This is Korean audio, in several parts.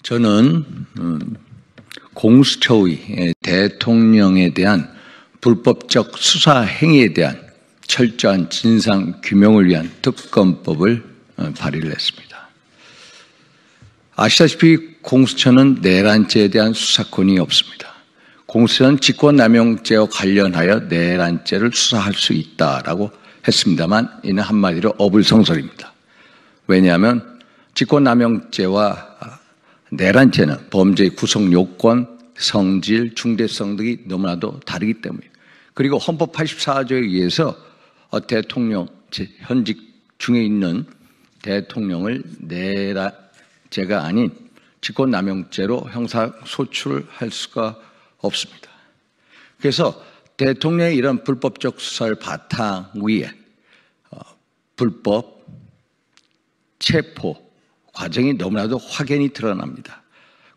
저는 공수처의 대통령에 대한 불법적 수사 행위에 대한 철저한 진상 규명을 위한 특검법을 발의를 했습니다. 아시다시피 공수처는 내란죄에 대한 수사권이 없습니다. 공수처는 직권남용죄와 관련하여 내란죄를 수사할 수 있다라고 했습니다만 이는 한마디로 어불성설입니다. 왜냐하면 직권남용죄와 내란죄는 범죄의 구성 요건, 성질, 중대성 등이 너무나도 다르기 때문이에요. 그리고 헌법 84조에 의해서 대통령, 현직 중에 있는 대통령을 내란죄가 아닌 직권남용죄로 형사소출할 수가 없습니다. 그래서 대통령의 이런 불법적 수사를 바탕 위에 불법 체포 과정이 너무나도 확연히 드러납니다.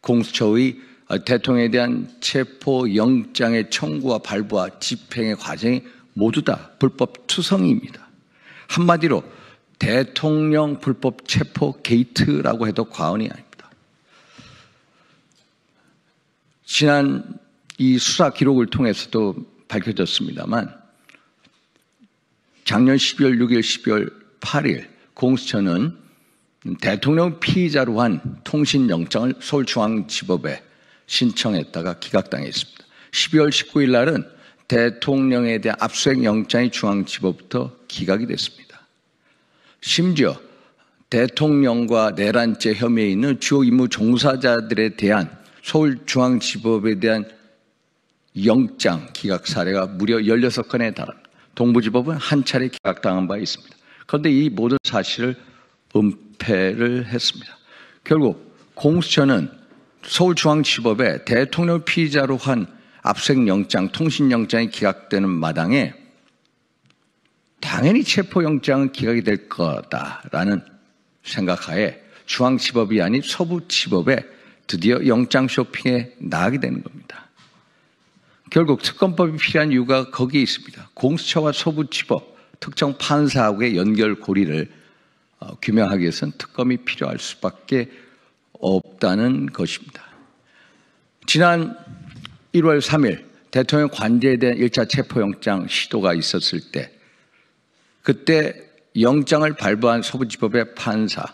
공수처의 대통령에 대한 체포 영장의 청구와 발부와 집행의 과정이 모두 다 불법 투성이입니다. 한마디로 대통령 불법 체포 게이트라고 해도 과언이 아닙니다. 지난 이 수사 기록을 통해서도 밝혀졌습니다만 작년 12월 6일, 12월 8일 공수처는 대통령 피의자로 한 통신영장을 서울중앙지법에 신청했다가 기각당했습니다. 12월 19일 날은 대통령에 대한 압수수색 영장이 중앙지법부터 기각이 됐습니다. 심지어 대통령과 내란죄 혐의에 있는 주요 임무 종사자들에 대한 서울중앙지법에 대한 영장 기각 사례가 무려 16건에 달합니다. 동부지법은 한 차례 기각당한 바 있습니다. 그런데 이 모든 사실을 은폐를 했습니다. 결국 공수처는 서울중앙지법에 대통령 피의자로 한 압수수색 영장, 통신영장이 기각되는 마당에 당연히 체포영장은 기각이 될 거다라는 생각하에 중앙지법이 아닌 서부지법에 드디어 영장 쇼핑에 나가게 되는 겁니다. 결국 특검법이 필요한 이유가 거기에 있습니다. 공수처와 서부지법, 특정 판사하고의 연결고리를 규명하기 위해서는 특검이 필요할 수밖에 없다는 것입니다. 지난 1월 3일 대통령 관저에 대한 1차 체포영장 시도가 있었을 때 그때 영장을 발부한 서부지법의 판사,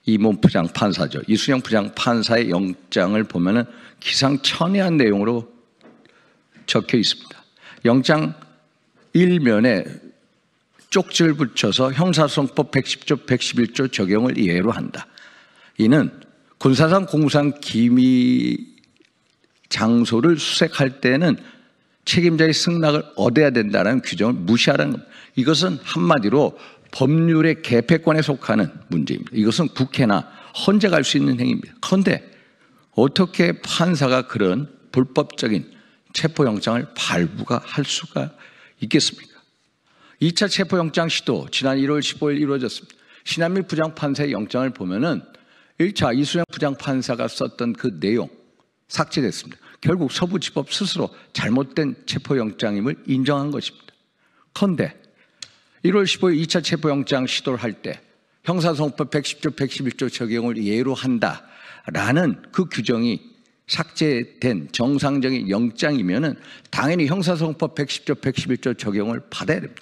이문 부장판사죠. 이순영 부장판사의 영장을 보면은 기상천외한 내용으로 적혀 있습니다. 영장 1면에 쪽지를 붙여서 형사소송법 110조, 111조 적용을 예로 한다. 이는 군사상, 공무상 기미 장소를 수색할 때는 책임자의 승낙을 얻어야 된다는 규정을 무시하라는 겁니다. 이것은 한마디로 법률의 개폐권에 속하는 문제입니다. 이것은 국회나 헌재가 할 수 있는 행위입니다. 그런데 어떻게 판사가 그런 불법적인 체포영장을 발부가 할 수가 있겠습니까? 2차 체포영장 시도 지난 1월 15일 이루어졌습니다. 신한미 부장판사의 영장을 보면은 1차 이순영 부장판사가 썼던 그 내용 삭제됐습니다. 결국 서부지법 스스로 잘못된 체포영장임을 인정한 것입니다. 그런데 1월 15일 2차 체포영장 시도를 할 때 형사소송법 110조, 111조 적용을 예로 한다라는 그 규정이 삭제된 정상적인 영장이면은 당연히 형사소송법 110조, 111조 적용을 받아야 됩니다.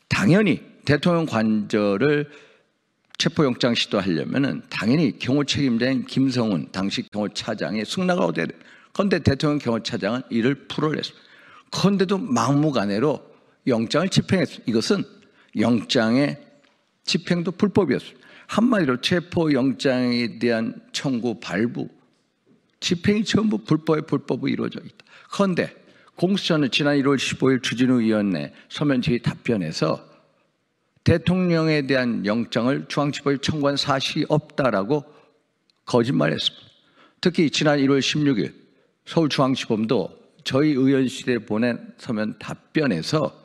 당연히 대통령 관저를 체포영장 시도하려면은 당연히 경호 책임자인 김성훈 당시 경호차장의 승낙을 얻어야 됩니다. 그런데 대통령 경호차장은 이를 불허했습니다. 그런데도 막무가내로 영장을 집행했습니다. 이것은 영장의 집행도 불법이었습니다. 한마디로 체포영장에 대한 청구, 발부, 집행이 전부 불법이 이루어져 있다. 그런데 공수처는 지난 1월 15일 주진우 위원회 서면 질의 답변에서 대통령에 대한 영장을 중앙지법에 청구한 사실이 없다라고 거짓말했습니다. 특히 지난 1월 16일 서울중앙지법도 저희 의원실에 보낸 서면 답변에서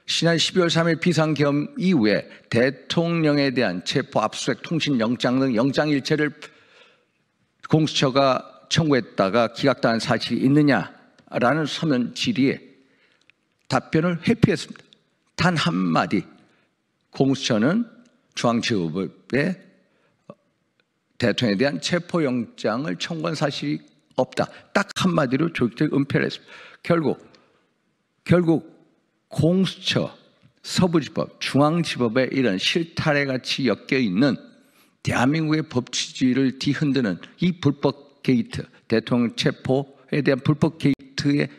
지난 12월 3일 비상계엄 이후에 대통령에 대한 체포, 압수수색, 통신영장 등 영장 일체를 공수처가 청구했다가 기각당한 사실이 있느냐라는 서면 질의에 답변을 회피했습니다. 단 한마디 공수처는 중앙지법에 대통령에 대한 체포영장을 청구한 사실이 없다. 딱 한마디로 조직적 은폐를 했습니다. 결국 공수처, 서부지법, 중앙지법에 이런 실타래 같이 엮여 있는 대한민국의 법치주의를 뒤흔드는 이 불법 게이트, 대통령 체포에 대한 불법 게이트의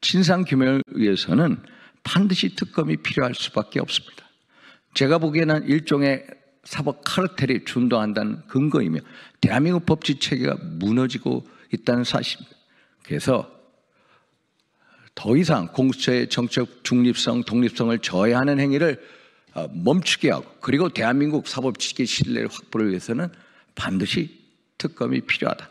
진상규명을 위해서는 반드시 특검이 필요할 수밖에 없습니다. 제가 보기에는 일종의 사법 카르텔이 준동한다는 근거이며 대한민국 법치 체계가 무너지고 있다는 사실입니다. 그래서 더 이상 공수처의 정책 중립성, 독립성을 저해하는 행위를 멈추게 하고, 그리고 대한민국 사법체계 신뢰를 확보를 위해서는 반드시 특검이 필요하다.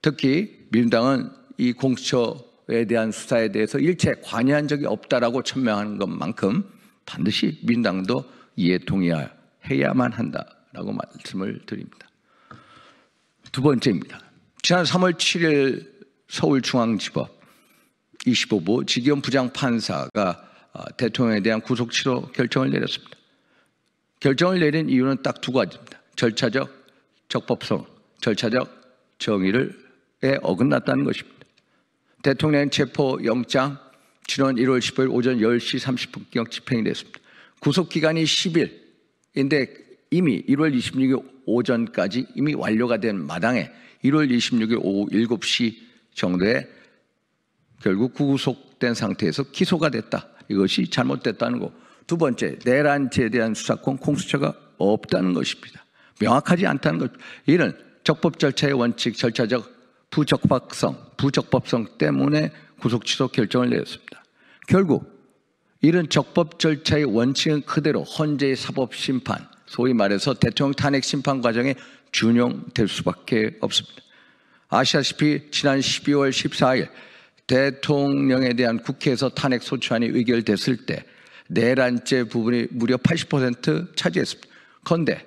특히 민주당은 이 공수처에 대한 수사에 대해서 일체 관여한 적이 없다라고 천명하는 것만큼 반드시 민주당도 이에 동의해야만 한다라고 말씀을 드립니다. 두 번째입니다. 지난 3월 7일 서울중앙지법 25부 지기현 부장판사가 대통령에 대한 구속 취소 결정을 내렸습니다. 결정을 내린 이유는 딱 두 가지입니다. 절차적 적법성, 절차적 정의에 어긋났다는 것입니다. 대통령 체포영장 지난 1월 15일 오전 10시 30분경 집행이 됐습니다. 구속기간이 10일인데 이미 1월 26일 오전까지 이미 완료가 된 마당에 1월 26일 오후 7시 정도에 결국 구속된 상태에서 기소가 됐다. 이것이 잘못됐다는 거. 두 번째, 내란죄에 대한 수사권 공수처가 없다는 것입니다. 명확하지 않다는 것. 이는 적법 절차의 원칙, 절차적 부적법성 때문에 구속 취소 결정을 내렸습니다. 결국 이런 적법 절차의 원칙은 그대로 헌재의 사법심판, 소위 말해서 대통령 탄핵 심판 과정에 준용될 수밖에 없습니다. 아시다시피 지난 12월 14일 대통령에 대한 국회에서 탄핵 소추안이 의결됐을 때 내란죄 부분이 무려 80% 차지했습니다. 그런데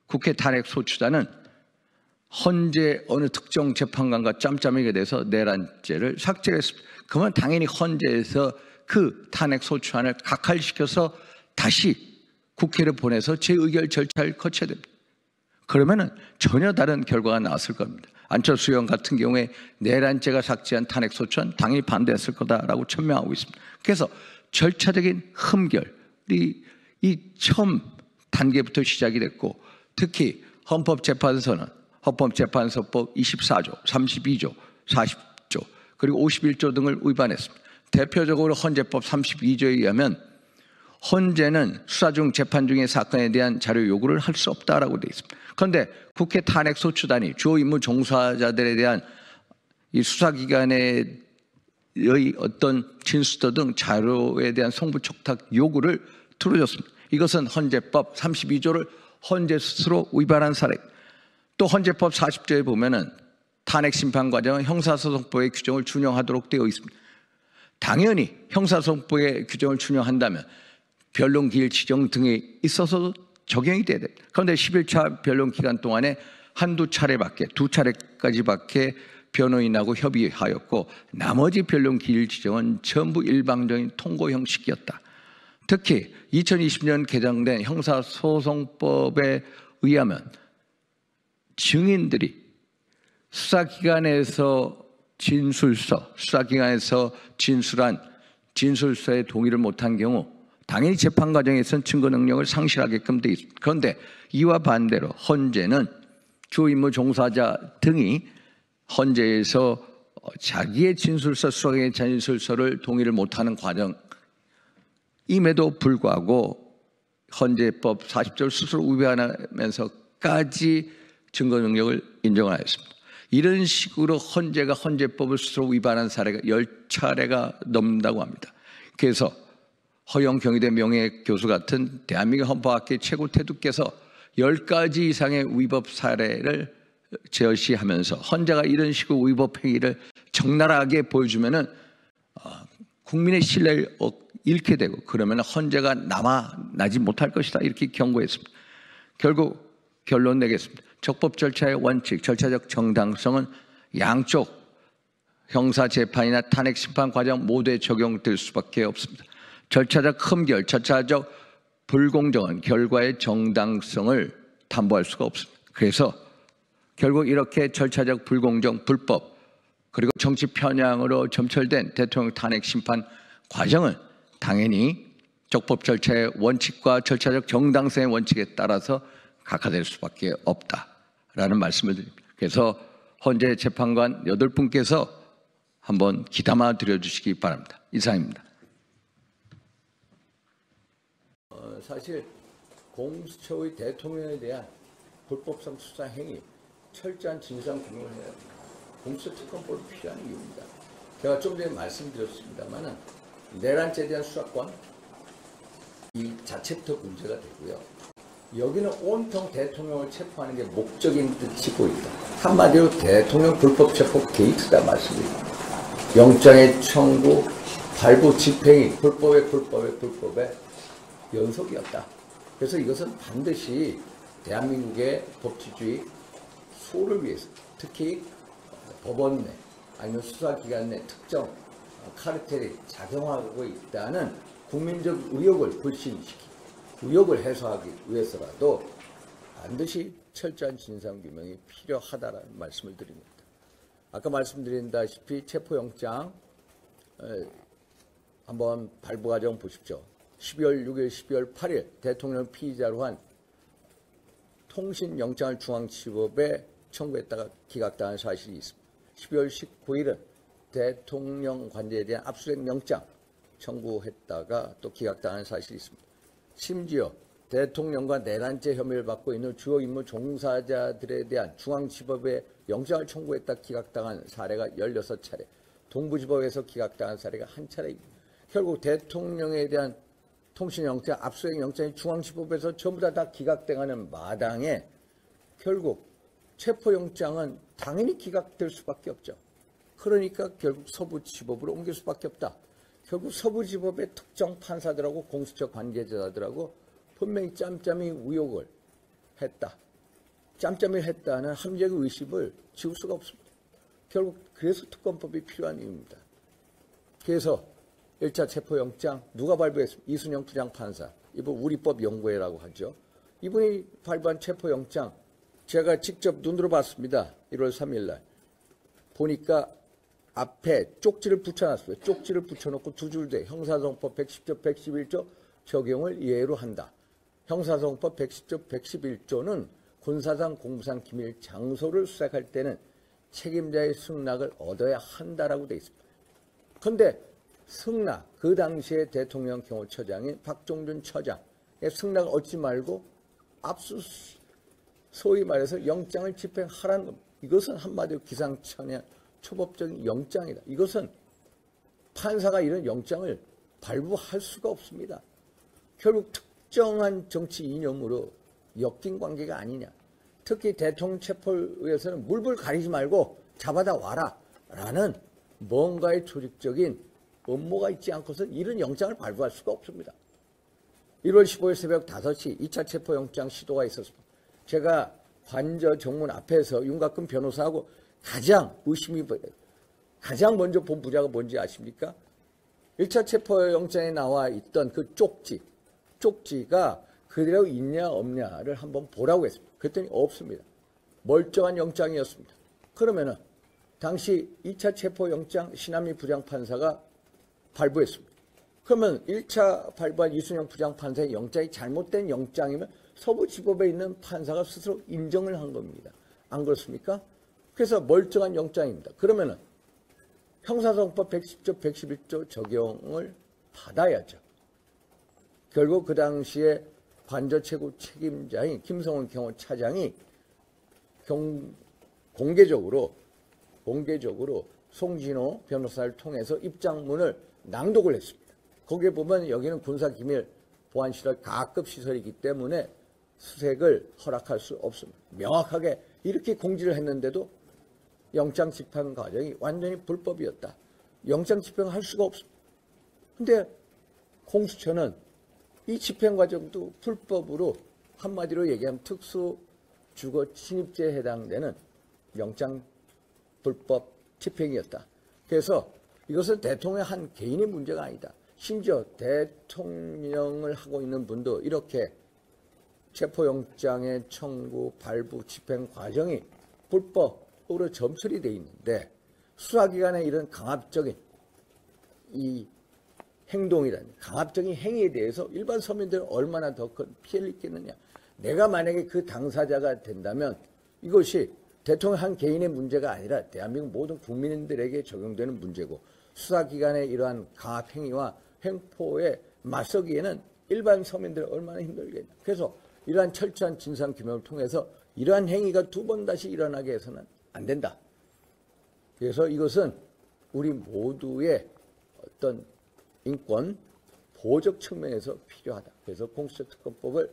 국회 탄핵 소추단은 헌재 어느 특정 재판관과 짬짬이게 돼서 내란죄를 삭제했습니다. 그러면 당연히 헌재에서 그 탄핵 소추안을 각할시켜서 다시 국회를 보내서 재의결 절차를 거쳐야 됩니다. 그러면은 전혀 다른 결과가 나왔을 겁니다. 안철수 의원 같은 경우에 내란죄가 삭제한 탄핵 소추안 당연히 반대했을 거다라고 천명하고 있습니다. 그래서 절차적인 흠결이 이 처음 단계부터 시작이 됐고, 특히 헌법재판소는 헌법재판소법 24조, 32조, 40조, 그리고 51조 등을 위반했습니다. 대표적으로 헌재법 32조에 의하면 헌재는 수사 중 재판 중의 사건에 대한 자료 요구를 할 수 없다라고 되어 있습니다. 그런데 국회 탄핵 소추단이 주요 임무 종사자들에 대한 이 수사기관의 어떤 진술서 등 자료에 대한 송부 촉탁 요구를 들어줬습니다. 이것은 헌재법 32조를 헌재 스스로 위반한 사례. 또 헌재법 40조에 보면은 탄핵 심판 과정은 형사소송법의 규정을 준용하도록 되어 있습니다. 당연히 형사소송법의 규정을 준용한다면 변론 기일 지정 등이 있어서 적용이 돼야 됩니다. 그런데 11차 변론 기간 동안에 한두 차례밖에, 두 차례까지밖에 변호인하고 협의하였고, 나머지 변론 기일 지정은 전부 일방적인 통고 형식이었다. 특히 2020년 개정된 형사소송법에 의하면 증인들이 수사기관에서 진술한 진술서에 동의를 못한 경우 당연히 재판 과정에서는 증거 능력을 상실하게끔 되어 있습니다. 그런데 이와 반대로 헌재는 주 임무 종사자 등이 헌재에서 자기의 진술서, 수사기관의 진술서를 동의를 못하는 과정임에도 불구하고 헌재법 40조를 스스로 위반하면서까지 증거 능력을 인정하였습니다. 이런 식으로 헌재가 헌재법을 스스로 위반한 사례가 10차례가 넘는다고 합니다. 그래서 허영 경희대 명예교수 같은 대한민국 헌법학계 최고 태두께서 10가지 이상의 위법 사례를 제시하면서 헌재가 이런 식으로 위법 행위를 적나라하게 보여주면은 국민의 신뢰를 잃게 되고, 그러면 헌재가 남아나지 못할 것이다, 이렇게 경고했습니다. 결국 결론 내겠습니다. 적법 절차의 원칙, 절차적 정당성은 양쪽 형사재판이나 탄핵심판 과정 모두에 적용될 수밖에 없습니다. 절차적 흠결, 절차적 불공정한 결과의 정당성을 담보할 수가 없습니다. 그래서 결국 이렇게 절차적 불공정, 불법 그리고 정치 편향으로 점철된 대통령 탄핵 심판 과정은 당연히 적법 절차의 원칙과 절차적 정당성의 원칙에 따라서 각하될 수밖에 없다라는 말씀을 드립니다. 그래서 헌재 재판관 8분께서 한번 귀담아 드려주시기 바랍니다. 이상입니다. 사실 공수처의 대통령에 대한 불법성 수사 행위 철저한 진상 규명을 해야 합니다. 공수처 특검법이 필요한 이유입니다. 제가 좀 전에 말씀드렸습니다만은 내란죄에 대한 수사권 이 자체부터 문제가 되고요. 여기는 온통 대통령을 체포하는 게 목적인 듯이 보인다. 한마디로 대통령 불법 체포 게이트다 말씀드립니다. 영장의 청구, 발부, 집행이 불법의 연속이었다. 그래서 이것은 반드시 대한민국의 법치주의 수호를 위해서 특히 법원 내 아니면 수사기관 내 특정 카르텔이 작용하고 있다는 국민적 의혹을 불신시키고 의혹을 해소하기 위해서라도 반드시 철저한 진상규명이 필요하다는 말씀을 드립니다. 아까 말씀드린다시피 체포영장 한번 발부 과정 보십시오. 12월 6일, 12월 8일 대통령 피의자로 한 통신영장을 중앙지법에 청구했다가 기각당한 사실이 있습니다. 12월 19일은 대통령 관저에 대한 압수수색 영장 청구했다가 또 기각당한 사실이 있습니다. 심지어 대통령과 내란죄 혐의를 받고 있는 주요 임무 종사자들에 대한 중앙지법에 영장을 청구했다 기각당한 사례가 16차례, 동부지법에서 기각당한 사례가 1차례입니다. 결국 대통령에 대한 통신영장, 압수수색 영장이 중앙지법에서 전부 다 기각당하는 마당에 결국 체포영장은 당연히 기각될 수밖에 없죠. 그러니까 결국 서부지법으로 옮길 수밖에 없다. 결국 서부지법의 특정 판사들하고 공수처 관계자들하고 분명히 짬짬이 의혹을 했다. 짬짬이 했다는 함정의 의심을 지울 수가 없습니다. 결국 그래서 특검법이 필요한 이유입니다. 그래서 1차 체포영장 누가 발부했습니까? 이순영 부장판사. 이분 우리법 연구회라고 하죠. 이분이 발부한 체포영장 제가 직접 눈으로 봤습니다. 1월 3일 날. 보니까 앞에 쪽지를 붙여놨어요. 쪽지를 붙여놓고 두 줄 돼. 형사소송법 110조 111조 적용을 예외로 한다. 형사소송법 110조 111조는 군사상 공무상 기밀 장소를 수색할 때는 책임자의 승낙을 얻어야 한다라고 돼 있습니다. 그런데 승낙, 그 당시에 대통령 경호처장인 박종준 처장의 승낙을 얻지 말고 소위 말해서 영장을 집행하라는 겁니다. 이것은 한마디로 기상천외한 초법적인 영장이다. 이것은 판사가 이런 영장을 발부할 수가 없습니다. 결국 특정한 정치 이념으로 엮인 관계가 아니냐. 특히 대통령 체포를 위해서는 물불 가리지 말고 잡아다 와라 라는 뭔가의 조직적인 업무가 있지 않고서는 이런 영장을 발부할 수가 없습니다. 1월 15일 새벽 5시 2차 체포영장 시도가 있었습니다. 제가 관저 정문 앞에서 윤곽근 변호사하고 가장 먼저 본 부자가 뭔지 아십니까? 1차 체포영장에 나와 있던 그 쪽지가 그대로 있냐 없냐를 한번 보라고 했습니다. 그랬더니 없습니다. 멀쩡한 영장이었습니다. 그러면은 당시 2차 체포영장 신한미 부장판사가 발부했습니다. 그러면 1차 발부한 이순영 부장판사의 영장이 잘못된 영장이면 서부지법에 있는 판사가 스스로 인정을 한 겁니다. 안 그렇습니까? 그래서 멀쩡한 영장입니다. 그러면은 형사소송법 110조 111조 적용을 받아야죠. 결국 그 당시에 관저 최고 책임자인 김성훈 경호차장이 공개적으로 송진호 변호사를 통해서 입장문을 낭독을 했습니다. 거기에 보면 여기는 군사기밀 보안시설 가급 시설이기 때문에 수색을 허락할 수 없습니다. 명확하게 이렇게 공지를 했는데도 영장 집행 과정이 완전히 불법이었다. 영장 집행할 수가 없습니다. 근데 공수처는 이 집행 과정도 불법으로 한마디로 얘기하면 특수 주거 침입죄에 해당되는 영장 불법 집행이었다. 그래서 이것은 대통령의 한 개인의 문제가 아니다. 심지어 대통령을 하고 있는 분도 이렇게 체포영장의 청구, 발부, 집행 과정이 불법으로 점철이 돼 있는데 수사기관의 이런 강압적인 이 행동이라는 강압적인 행위에 대해서 일반 서민들은 얼마나 더 큰 피해를 입겠느냐. 내가 만약에 그 당사자가 된다면 이것이 대통령 한 개인의 문제가 아니라 대한민국 모든 국민들에게 적용되는 문제고 수사기관의 이러한 강압 행위와 횡포에 맞서기에는 일반 서민들은 얼마나 힘들겠냐. 그래서 이러한 철저한 진상규명을 통해서 이러한 행위가 두 번 다시 일어나게 해서는 안 된다. 그래서 이것은 우리 모두의 어떤 인권 보호적 측면에서 필요하다. 그래서 공수처특검법을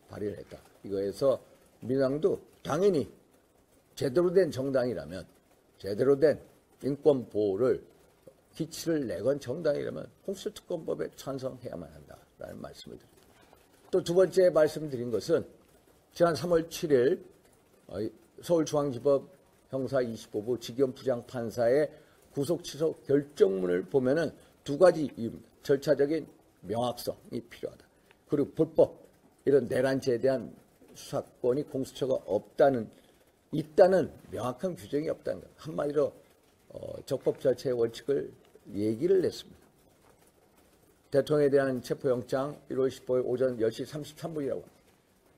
발의를 했다. 이거에서 민주당도 당연히 제대로 된 정당이라면 제대로 된 인권 보호를 기치를 내건 정당이라면 공수처특검법에 찬성해야만 한다라는 말씀을 드립니다. 또 두 번째 말씀드린 것은 지난 3월 7일 서울중앙지법 형사 25부 직영 부장판사의 구속 취소 결정문을 보면은 두 가지 이유입니다. 절차적인 명확성이 필요하다. 그리고 불법 이런 내란죄에 대한 수사권이 공수처가 있다는 명확한 규정이 없다는 것. 한마디로 적법 절차의 원칙을 얘기를 냈습니다. 대통령에 대한 체포영장 1월 15일 오전 10시 33분이라고 합니다.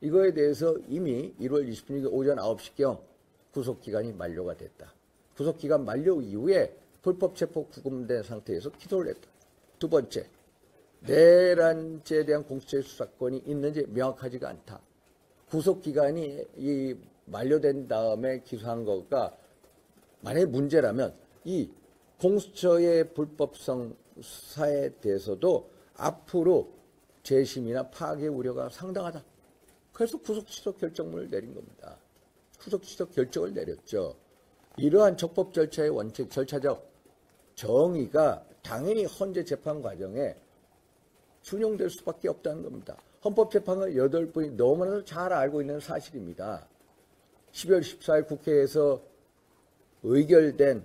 이거에 대해서 이미 1월 26일 오전 9시경 구속기간이 만료가 됐다. 구속기간 만료 이후에 불법 체포 구금된 상태에서 기소를 했다. 두 번째, 내란죄에 대한 공수처의 수사권이 있는지 명확하지가 않다. 구속기간이 만료된 다음에 기소한 거가 만약에 문제라면 이 공수처의 불법성 수사에 대해서도 앞으로 재심이나 파괴 우려가 상당하다. 그래서 구속 취소 결정문을 내린 겁니다. 구속 취소 결정을 내렸죠. 이러한 적법 절차의 원칙, 절차적 정의가 당연히 헌재 재판 과정에 준용될 수밖에 없다는 겁니다. 헌법재판관 8분이 너무나도 잘 알고 있는 사실입니다. 12월 14일 국회에서 의결된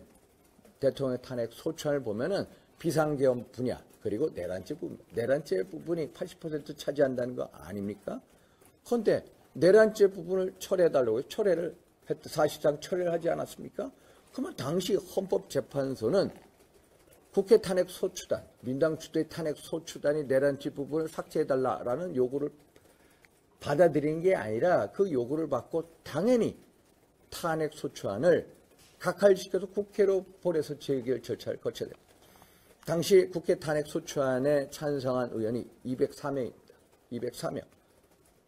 대통령 탄핵 소추안을 보면은 비상계엄 분야 그리고 내란죄 부분이 80% 차지한다는 거 아닙니까? 그런데 내란죄 부분을 철회해달라고 철회를 했다. 사실상 철회를 하지 않았습니까? 그러면 당시 헌법재판소는 국회 탄핵 소추단, 민당 주도의 탄핵 소추단이 내란죄 부분을 삭제해달라라는 요구를 받아들인 게 아니라 그 요구를 받고 당연히 탄핵 소추안을 각하시켜서 국회로 보내서 재의결 절차를 거쳐야 됩니다. 당시 국회 탄핵 소추안에 찬성한 의원이 204명입니다. 204명.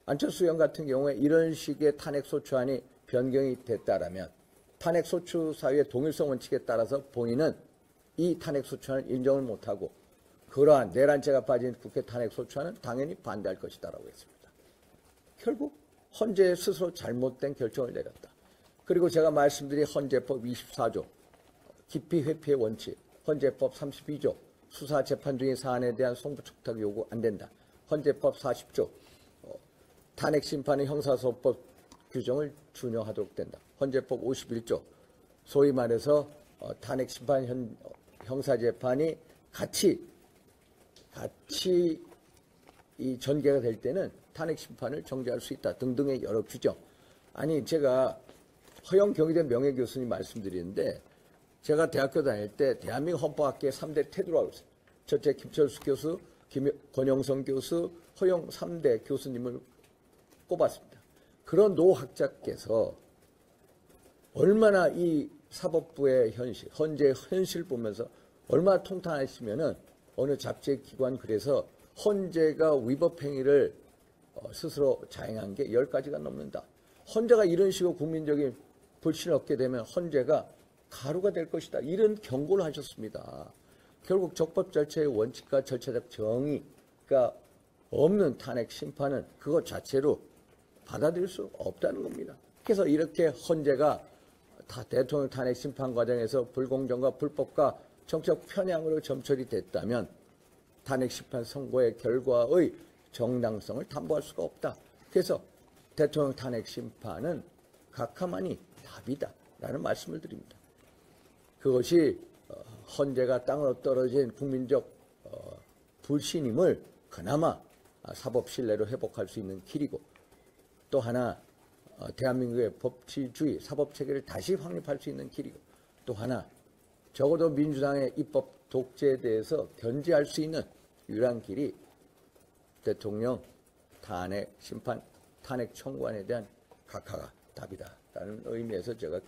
안철수 의원 같은 경우에 이런 식의 탄핵 소추안이 변경이 됐다라면 탄핵 소추 사유의 동일성 원칙에 따라서 본인은 이 탄핵 소추안을 인정을 못하고 그러한 내란죄가 빠진 국회 탄핵 소추안은 당연히 반대할 것이다라고 했습니다. 결국 헌재 스스로 잘못된 결정을 내렸다. 그리고 제가 말씀드린 헌재법 24조 기피 회피의 원칙, 헌재법 32조 수사 재판 중의 사안에 대한 송부 촉탁 요구 안 된다. 헌재법 40조 탄핵 심판의 형사소법 규정을 준용하도록 된다. 헌재법 51조 소위 말해서 탄핵 심판 형사 재판이 같이 이 전개가 될 때는 탄핵 심판을 정지할 수 있다 등등의 여러 규정. 아니 제가 허영 경희대 명예교수님 말씀드리는데 제가 대학교 다닐 때 대한민국 헌법학계 3대 태두라고 했어요. 첫째 김철수 교수, 권영선 교수, 허영 3대 교수님을 꼽았습니다. 그런 노학자께서 얼마나 이 사법부의 현실, 헌재의 현실 보면서 얼마나 통탄하시면은 어느 잡지 기관 글에서 헌재가 위법 행위를 스스로 자행한 게 10가지가 넘는다. 헌재가 이런 식으로 국민적인 불신을 얻게 되면 헌재가 가루가 될 것이다. 이런 경고를 하셨습니다. 결국 적법 절차의 원칙과 절차적 정의가 없는 탄핵 심판은 그것 자체로 받아들일 수 없다는 겁니다. 그래서 이렇게 헌재가 다 대통령 탄핵 심판 과정에서 불공정과 불법과 정책 편향으로 점철이 됐다면 탄핵 심판 선고의 결과의 정당성을 담보할 수가 없다. 그래서 대통령 탄핵 심판은 각하만이 답이다라는 말씀을 드립니다. 그것이 헌재가 땅으로 떨어진 국민적 불신임을 그나마 사법 신뢰로 회복할 수 있는 길이고 또 하나 대한민국의 법치주의, 사법체계를 다시 확립할 수 있는 길이고, 또 하나 적어도 민주당의 입법 독재에 대해서 견제할 수 있는 유일한 길이 대통령 탄핵 심판, 탄핵 청구안에 대한 각하가 답이다라는 의미에서 제가